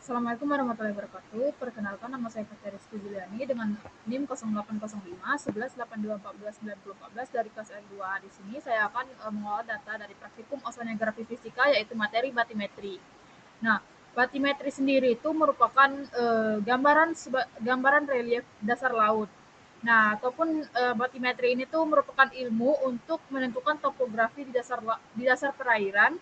Assalamualaikum warahmatullahi wabarakatuh. Perkenalkan, nama saya Fatia Rizky Juliani dengan NIM 0805 11 82 14 90 14 dari kelas L2. Di sini saya akan mengolah data dari praktikum oseanografi fisika, yaitu materi batimetri. Nah, batimetri sendiri itu merupakan gambaran relief dasar laut. Nah, ataupun batimetri ini tuh merupakan ilmu untuk menentukan topografi di dasar perairan,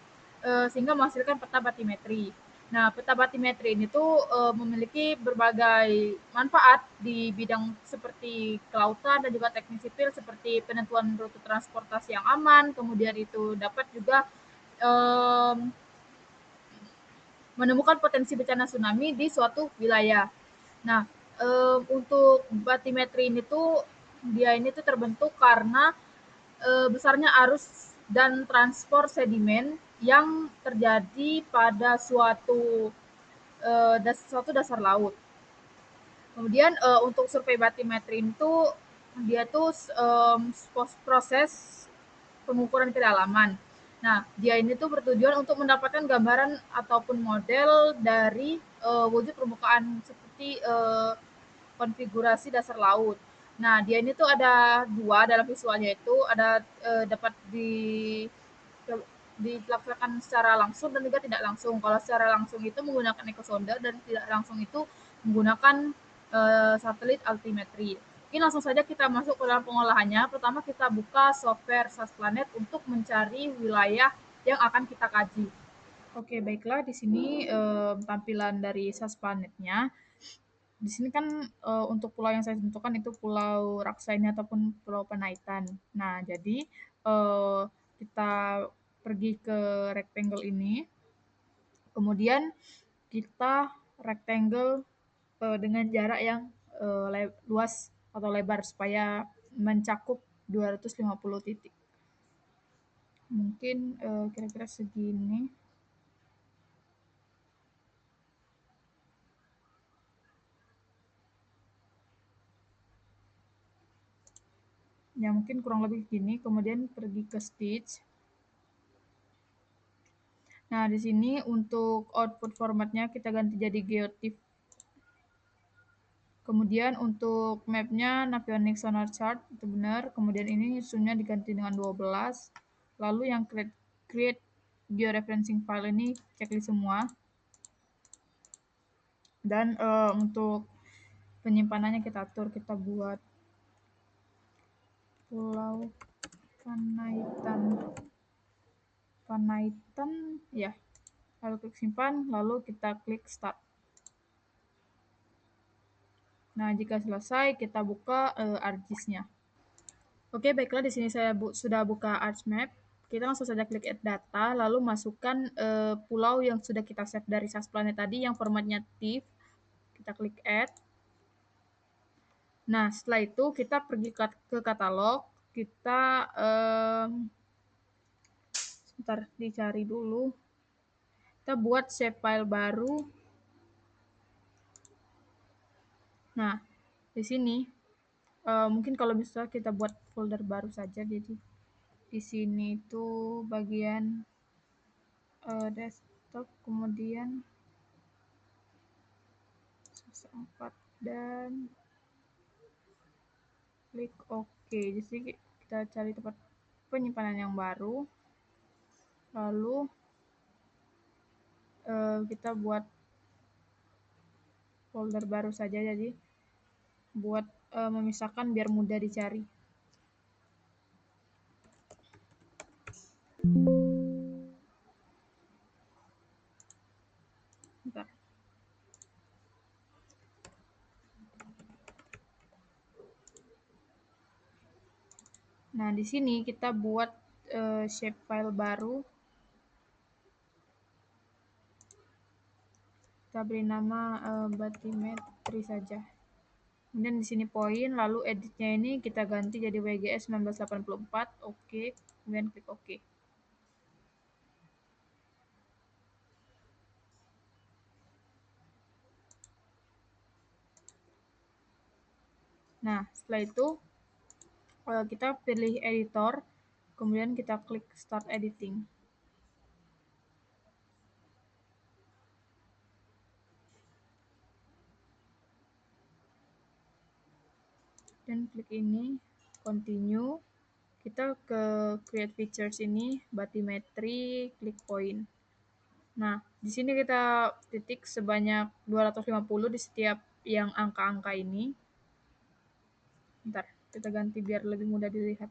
sehingga menghasilkan peta batimetri. Nah, peta batimetri ini tuh memiliki berbagai manfaat di bidang seperti kelautan dan juga teknik sipil, seperti penentuan rute transportasi yang aman, kemudian itu dapat juga um, menemukan potensi bencana tsunami di suatu wilayah. Nah, untuk batimetri ini tuh dia ini tuh terbentuk karena besarnya arus dan transport sedimen yang terjadi pada suatu dasar laut. Kemudian untuk survei batimetri itu dia tuh proses pengukuran kedalaman. Nah, dia ini tuh bertujuan untuk mendapatkan gambaran ataupun model dari wujud permukaan seperti konfigurasi dasar laut. Nah, dia ini tuh ada dua dalam visualnya, itu ada dapat dilaksanakan secara langsung dan juga tidak langsung. Kalau secara langsung itu menggunakan ekosonde dan tidak langsung itu menggunakan satelit altimetri. Mungkin langsung saja kita masuk ke dalam pengolahannya. Pertama kita buka software SAS Planet untuk mencari wilayah yang akan kita kaji. Oke, baiklah, di sini tampilan dari SAS Planetnya. Di sini kan untuk pulau yang saya tentukan itu Pulau Raksa ini ataupun Pulau Panaitan. Nah, jadi kita pergi ke rectangle ini, kemudian kita rectangle dengan jarak yang luas atau lebar supaya mencakup 250 titik. Mungkin kira-kira segini. Ya, mungkin kurang lebih gini. Kemudian pergi ke stitch. Nah, di sini untuk output formatnya kita ganti jadi geotiff. Kemudian untuk mapnya Navionics Sonar Chart, itu benar. Kemudian ini zoomnya diganti dengan 12. Lalu yang create georeferencing file ini checklist semua. Dan untuk penyimpanannya kita atur, kita buat Pulau Panaitan, ya. Lalu klik simpan, lalu kita klik start. Nah, jika selesai, kita buka ArcGIS-nya. Oke, baiklah, di sini saya sudah buka ArcMap. Kita langsung saja klik Add Data, lalu masukkan pulau yang sudah kita save dari SAS Planet tadi, yang formatnya TIFF. Kita klik Add. Nah, setelah itu kita pergi ke katalog. Kita, sebentar, dicari dulu. Kita buat save file baru. Nah, di sini mungkin kalau bisa kita buat folder baru saja. Jadi di sini itu bagian desktop, kemudian 4 dan klik OK. Jadi kita cari tempat penyimpanan yang baru. Lalu kita buat folder baru saja. Jadi buat memisahkan biar mudah dicari. Bentar. Nah, di sini kita buat shape file baru. Kita beri nama batimetri saja. Kemudian di sini poin, lalu editnya ini kita ganti jadi WGS 1984. Oke, kemudian klik OK. Nah, setelah itu kita pilih editor, kemudian kita klik Start Editing. dan klik ini, continue. Kita ke create features ini, bathymetry, klik point. Nah, di sini kita titik sebanyak 250 di setiap yang angka-angka ini. Bentar, kita ganti biar lebih mudah dilihat.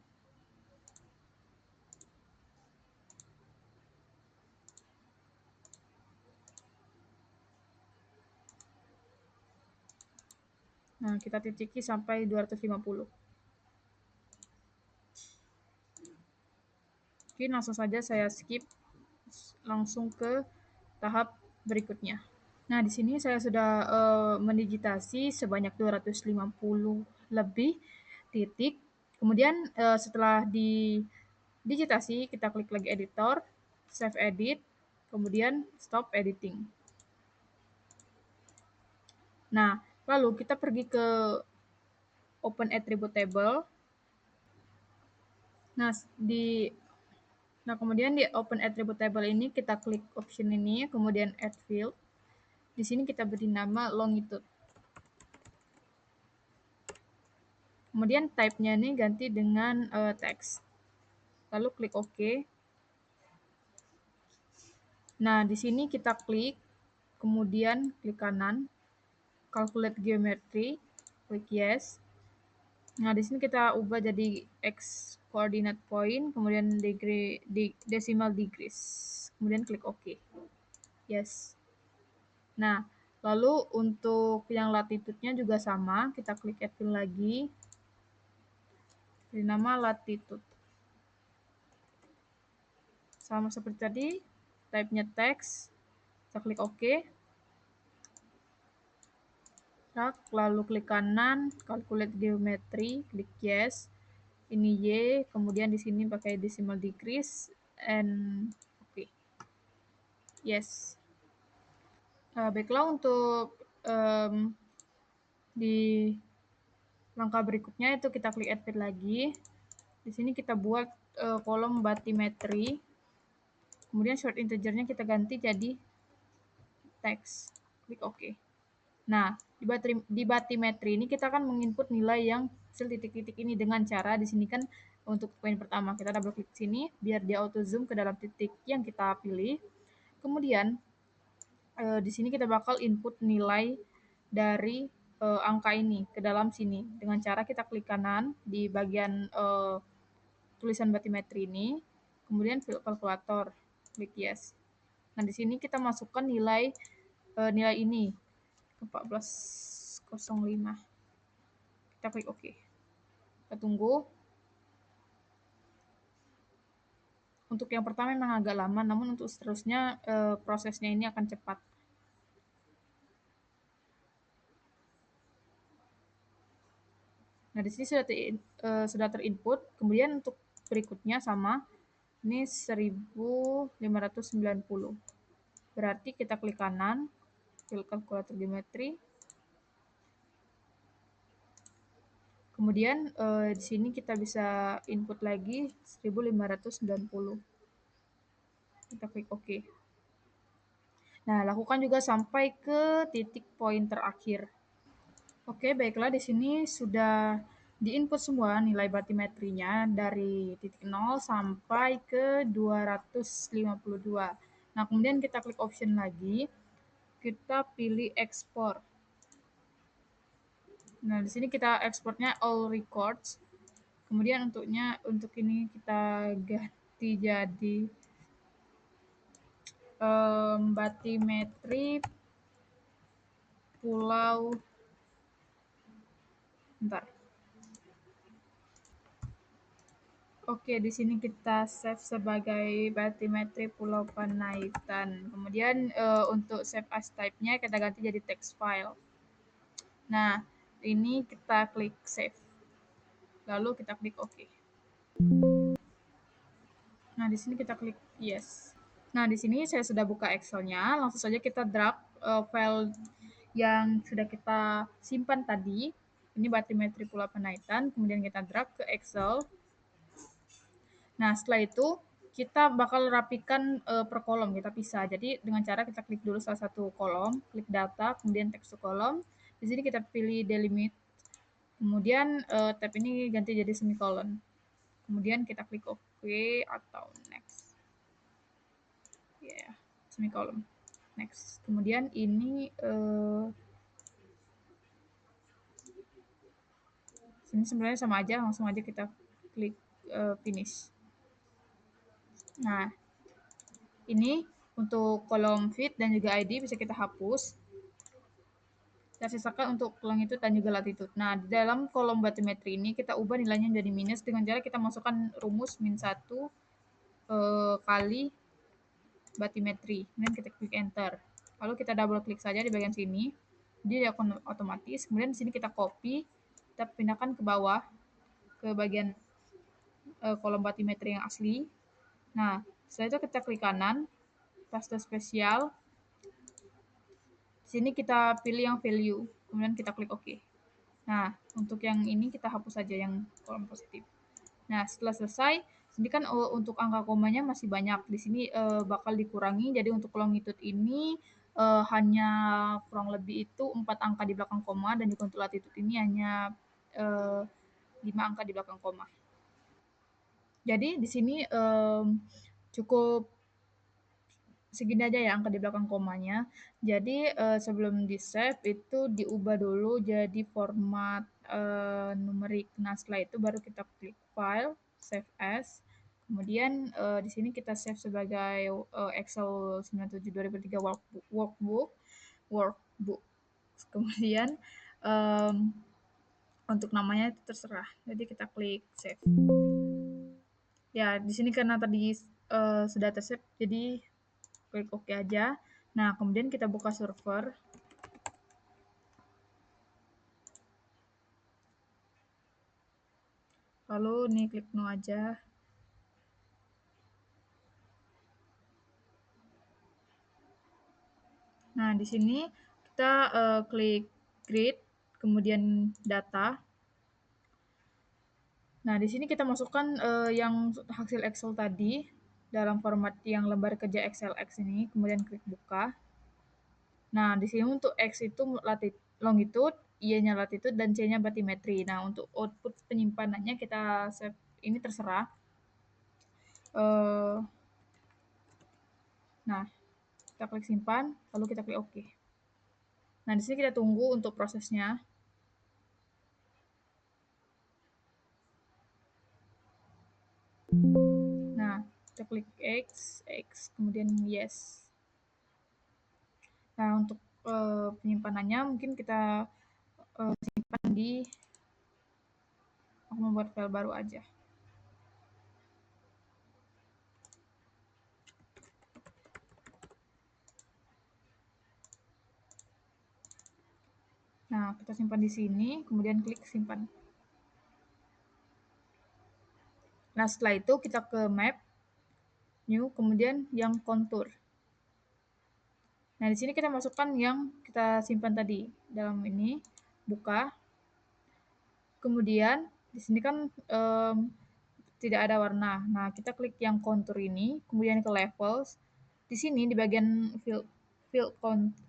Nah, kita titiki sampai 250. Oke, langsung saja saya skip langsung ke tahap berikutnya. Nah, di sini saya sudah mendigitasi sebanyak 250 lebih titik. Kemudian setelah digitasi, kita klik lagi editor, save edit, kemudian stop editing. Nah, lalu kita pergi ke open attribute table. Nah, kemudian di open attribute table ini kita klik option ini, kemudian add field. Di sini kita beri nama longitude. Kemudian type-nya ini ganti dengan text. Lalu klik OK. Nah, di sini kita klik, kemudian klik kanan, calculate geometry, klik yes. Nah, di sini kita ubah jadi x coordinate point, kemudian decimal degrees. Kemudian klik OK. Yes. Nah, lalu untuk yang latitude-nya juga sama, kita klik add field lagi. Beri nama latitude. Sama seperti tadi, type-nya text, kita klik OK. Lalu klik kanan, calculate geometry, klik yes. Ini Y, kemudian di sini pakai decimal degrees, and OK. Yes. Baiklah, untuk di langkah berikutnya itu kita klik add field lagi. Di sini kita buat kolom bathymetry. Kemudian short integernya kita ganti jadi text. Klik OK. Nah, di bathymetry ini kita akan menginput nilai yang hasil titik-titik ini dengan cara di sini kan untuk poin pertama kita double klik sini biar dia auto zoom ke dalam titik yang kita pilih. Kemudian di sini kita bakal input nilai dari angka ini ke dalam sini dengan cara kita klik kanan di bagian tulisan bathymetry ini, kemudian field kalkulator, klik yes. Nah, di sini kita masukkan nilai ini ke 1405. Kita klik OK. Kita tunggu. Untuk yang pertama memang agak lama, namun untuk seterusnya prosesnya ini akan cepat. Nah, di sini sudah terinput. Kemudian untuk berikutnya sama. Ini 1590. Berarti kita klik kanan, field kalkulator geometry. Kemudian di sini kita bisa input lagi 1590. Kita klik OK. Nah, lakukan juga sampai ke titik poin terakhir. Oke, baiklah, di sini sudah diinput semua nilai bathymetry-nya dari titik 0 sampai ke 252. Nah, kemudian kita klik option lagi, kita pilih export. Nah, di sini kita ekspornya all records. Kemudian untuk ini kita ganti jadi bathymetry pulau. Bentar. Oke, di sini kita save sebagai bathymetry Pulau Panaitan. Kemudian untuk save as type-nya kita ganti jadi text file. Nah, ini kita klik save. Lalu kita klik OK. Nah, di sini kita klik yes. Nah, di sini saya sudah buka Excel-nya. Langsung saja kita drag file yang sudah kita simpan tadi. Ini bathymetry Pulau Panaitan. Kemudian kita drag ke Excel. Nah, setelah itu kita bakal rapikan per kolom, kita pisah. Jadi dengan cara kita klik dulu salah satu kolom, klik data, kemudian text to kolom. Di sini kita pilih delimit. Kemudian tab ini ganti jadi semicolon. Kemudian kita klik OK atau next. Ya, yeah, semicolon. Next. Kemudian ini sini sebenarnya sama aja, langsung aja kita klik finish. Nah, ini untuk kolom feed dan juga ID bisa kita hapus. Kita sisakan untuk longitude dan juga latitude. Nah, di dalam kolom batimetri ini kita ubah nilainya menjadi minus dengan cara kita masukkan rumus min 1 kali batimetri. Kemudian kita klik enter. Lalu kita double klik saja di bagian sini. Dia akan otomatis. Kemudian di sini kita copy, kita pindahkan ke bawah ke bagian kolom batimetri yang asli. Nah, setelah itu kita klik kanan, taste spesial. Di sini kita pilih yang value, kemudian kita klik OK. Nah, untuk yang ini kita hapus saja yang kolom positif. Nah, setelah selesai, sini kan untuk angka komanya masih banyak. Di sini bakal dikurangi, jadi untuk longitude ini hanya kurang lebih itu 4 angka di belakang koma, dan juga untuk latitude ini hanya 5 angka di belakang koma. Jadi di sini cukup segini aja ya angka di belakang komanya. Jadi sebelum di save itu diubah dulu jadi format numerik. Nah, setelah itu baru kita klik file, save as. Kemudian di sini kita save sebagai Excel 97 2003 workbook. Kemudian untuk namanya itu terserah. Jadi kita klik save. Ya, di sini karena tadi sudah tersave, jadi klik OK aja. Nah, kemudian kita buka server. Lalu nih klik no aja. Nah, di sini kita klik create, kemudian data. Nah, di sini kita masukkan yang hasil Excel tadi dalam format yang lembar kerja Excel X ini, kemudian klik buka. Nah, di sini untuk X itu longitude, Y-nya latitude, dan C-nya batimetri. Nah, untuk output penyimpanannya kita save, ini terserah. Nah, kita klik simpan, lalu kita klik OK. Nah, di sini kita tunggu untuk prosesnya. Nah, kita klik X, kemudian yes. Nah, untuk penyimpanannya mungkin kita simpan di, aku membuat file baru aja. Nah, kita simpan di sini, kemudian klik simpan. Nah, setelah itu kita ke map, new, kemudian yang kontur. Nah, di sini kita masukkan yang kita simpan tadi. Dalam ini, buka. Kemudian, di sini kan tidak ada warna. Nah, kita klik yang kontur ini, kemudian ke levels. Di sini, di bagian fill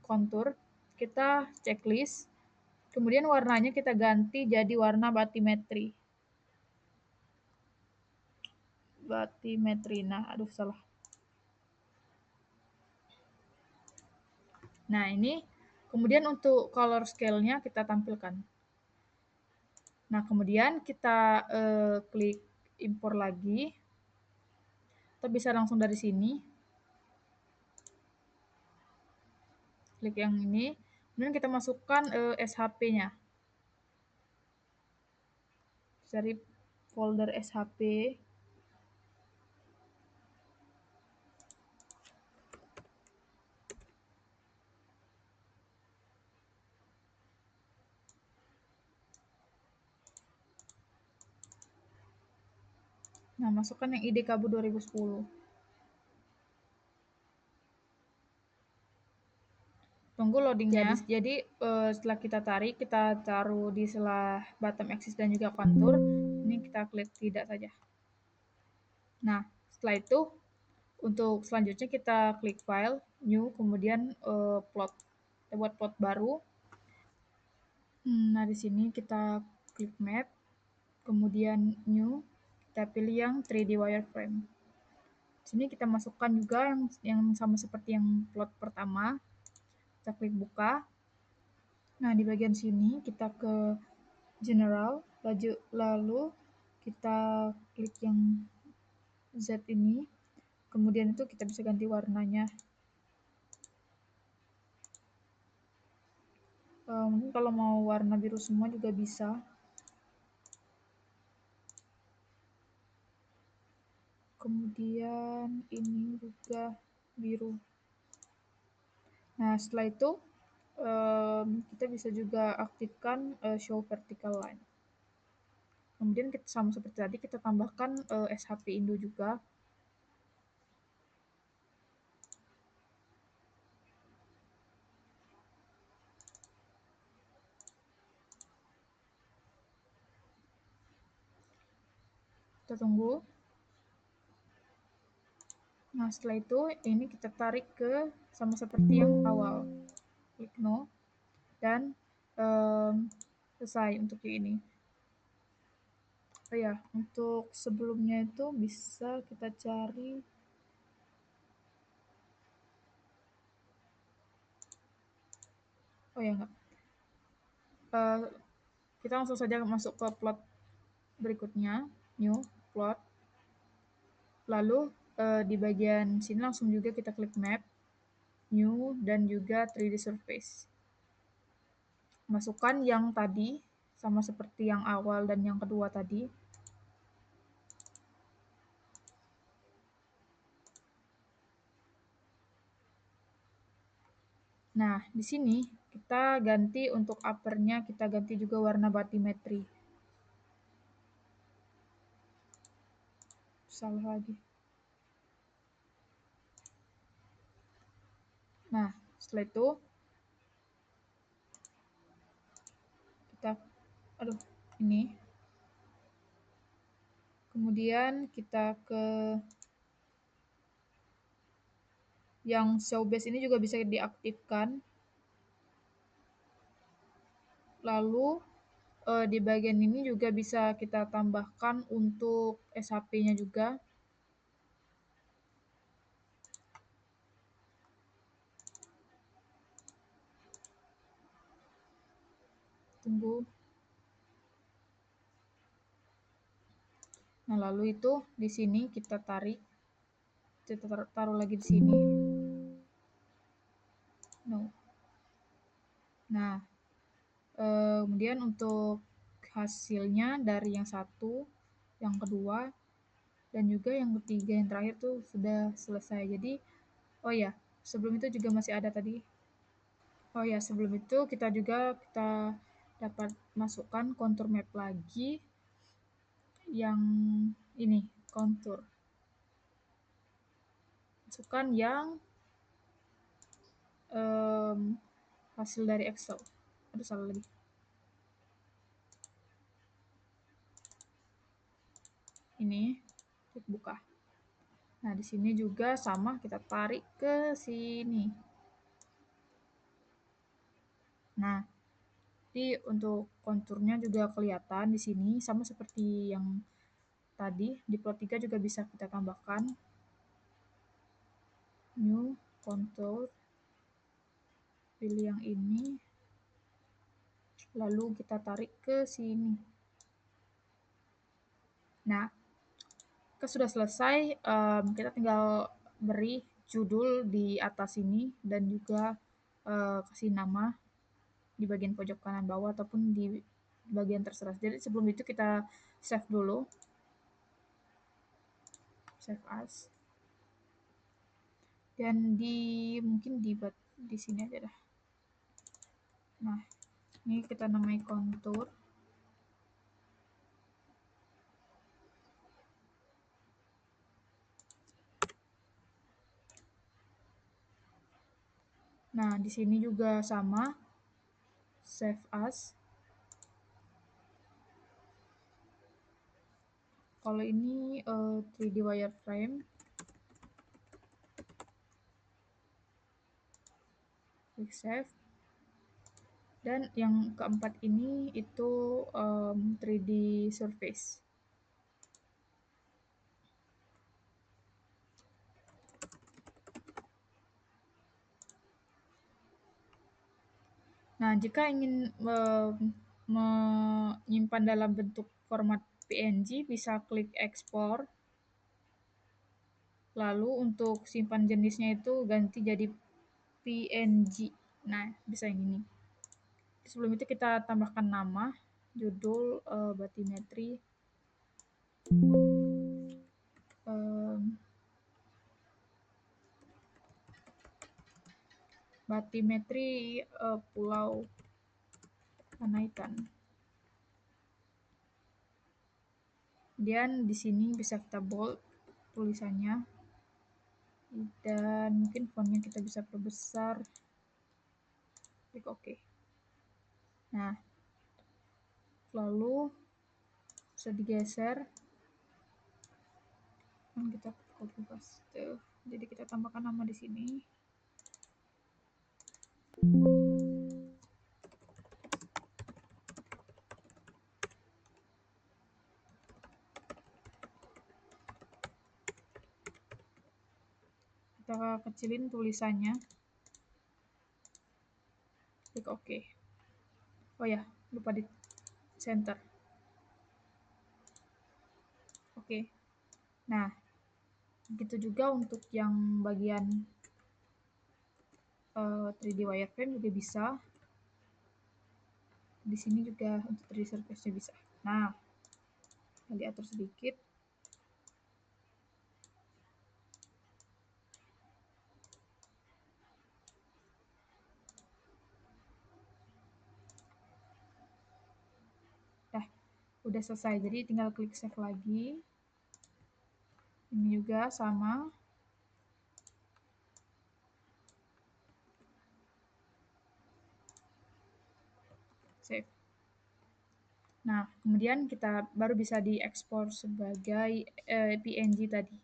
kontur, kita checklist. Kemudian warnanya kita ganti jadi warna batimetri. Batimetri. Nah, aduh salah. Nah, ini kemudian untuk color scale-nya kita tampilkan. Nah, kemudian kita klik impor lagi. Atau bisa langsung dari sini. Klik yang ini. Kemudian kita masukkan SHP-nya. Dari folder SHP. Nah, masukkan yang ID Kabu 2010. Tunggu loadingnya. Jadi setelah kita tarik, kita taruh di sela bottom axis dan juga kontur. Ini kita klik tidak saja. Nah, setelah itu untuk selanjutnya kita klik file, new, kemudian plot. Kita buat plot baru. Nah, di sini kita klik map, kemudian new, kita pilih yang 3D wireframe. Sini kita masukkan juga yang sama seperti yang plot pertama, kita klik buka. Nah, di bagian sini kita ke general, lalu kita klik yang Z ini, kemudian itu kita bisa ganti warnanya. Mungkin kalau mau warna biru semua juga bisa. Kemudian ini juga biru. Nah, setelah itu kita bisa juga aktifkan show vertical line. Kemudian kita sama seperti tadi kita tambahkan SHP Indo juga. Kita tunggu. Nah, setelah itu ini kita tarik ke sama seperti yang awal. Klik no dan selesai untuk yang ini. Oh ya, untuk sebelumnya itu bisa kita cari. Oh ya, enggak. Kita langsung saja masuk ke plot berikutnya, new plot. Lalu di bagian sini langsung juga kita klik map, new, dan juga 3D surface. Masukkan yang tadi, sama seperti yang awal dan yang kedua tadi. Nah, di sini kita ganti untuk uppernya, kita ganti juga warna bathymetry. Salah lagi. Nah, setelah itu kita, ini. Kemudian kita ke yang show base ini juga bisa diaktifkan. Lalu di bagian ini juga bisa kita tambahkan untuk SHP-nya juga. Tunggu. Nah, lalu itu di sini kita tarik. Kita taruh lagi di sini. No. Nah, kemudian untuk hasilnya dari yang satu, yang kedua, dan juga yang ketiga, yang terakhir tuh sudah selesai. Jadi, oh ya, sebelum itu juga masih ada tadi. Oh ya, sebelum itu kita dapat masukkan kontur map lagi yang ini, kontur. Masukkan yang hasil dari Excel. Aduh, salah lagi. Ini, klik buka. Nah, di sini juga sama, kita tarik ke sini. Nah, jadi untuk konturnya juga kelihatan di sini, sama seperti yang tadi, di plot 3 juga bisa kita tambahkan. New, contour, pilih yang ini, lalu kita tarik ke sini. Nah, sudah selesai, kita tinggal beri judul di atas ini dan juga kasih nama di bagian pojok kanan bawah ataupun di bagian terserah. Jadi sebelum itu kita save dulu, save as, dan mungkin di sini aja dah. Nah, ini kita namai kontur. Nah, di sini juga sama, save as. Kalau ini 3D wireframe, klik save, Dan yang keempat ini itu 3D surface. Nah, jika ingin menyimpan dalam bentuk format PNG, bisa klik ekspor. Lalu untuk simpan jenisnya itu ganti jadi PNG. Nah, bisa yang ini. Sebelum itu kita tambahkan nama, judul, batimetri, batimetri Pulau Panaitan. Kemudian di sini bisa kita bold tulisannya, dan mungkin fontnya kita bisa perbesar. Klik OK. Nah, lalu bisa digeser, dan kita copy paste. Jadi kita tambahkan nama di sini. Kita kecilin tulisannya. Klik OK. Oh ya, lupa di center. Oke. Nah, begitu juga untuk yang bagian 3D wireframe juga bisa. Di sini juga untuk 3D surface-nya bisa. Nah, kita diatur sedikit. Dah, udah selesai. Jadi tinggal klik save lagi. Ini juga sama. Save. Nah, kemudian kita baru bisa diekspor sebagai PNG tadi.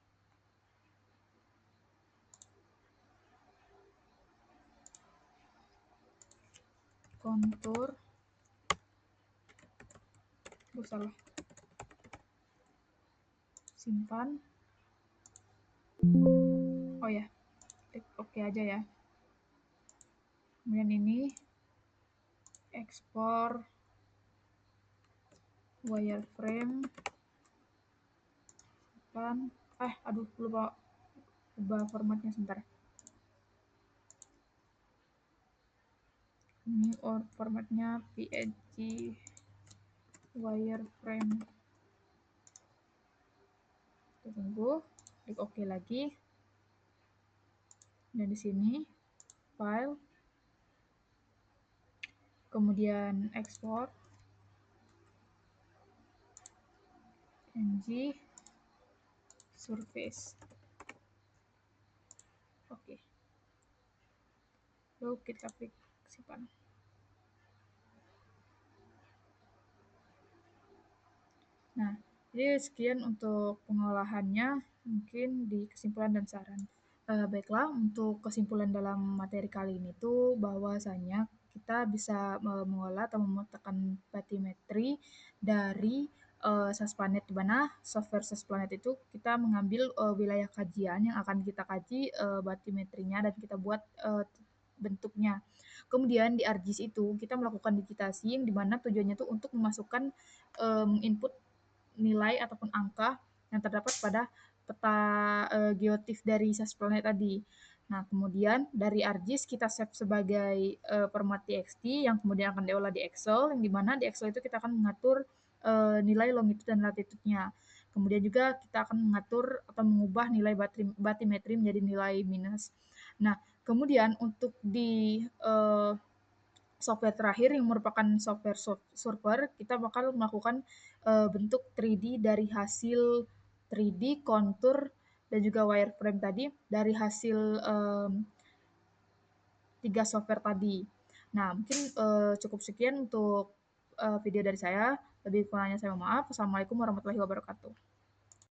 Kontur. Salah. Simpan. Oh ya, klik OK aja ya. Kemudian ini ekspor wireframe. Kan, aduh lupa ubah formatnya sebentar. Ini formatnya PNG wireframe. Kita tunggu, klik OK lagi. Dan di sini file, kemudian ekspor PNG surface. Oke. Lalu kita klik simpan. Nah, jadi sekian untuk pengolahannya, mungkin di kesimpulan dan saran. Baiklah, untuk kesimpulan dalam materi kali ini tuh bahwasanya kita bisa mengolah atau memetakan batimetri dari SAS Planet, di mana software SAS Planet itu kita mengambil wilayah kajian yang akan kita kaji batimetrinya dan kita buat bentuknya. Kemudian di ArcGIS itu kita melakukan digitasi yang dimana tujuannya tuh untuk memasukkan input nilai ataupun angka yang terdapat pada peta geotif dari SAS Planet tadi. Nah, kemudian dari ArcGIS kita save sebagai format txt yang kemudian akan diolah di Excel, yang dimana di Excel itu kita akan mengatur nilai longitude dan latitude-nya. Kemudian juga kita akan mengatur atau mengubah nilai batimetri menjadi nilai minus. Nah, kemudian untuk di software terakhir yang merupakan software surfer, kita bakal melakukan bentuk 3D dari hasil 3D, kontur, dan juga wireframe tadi dari hasil 3 software tadi. Nah, mungkin cukup sekian untuk video dari saya. Lebih kurangnya saya mohon maaf. Wassalamualaikum warahmatullahi wabarakatuh.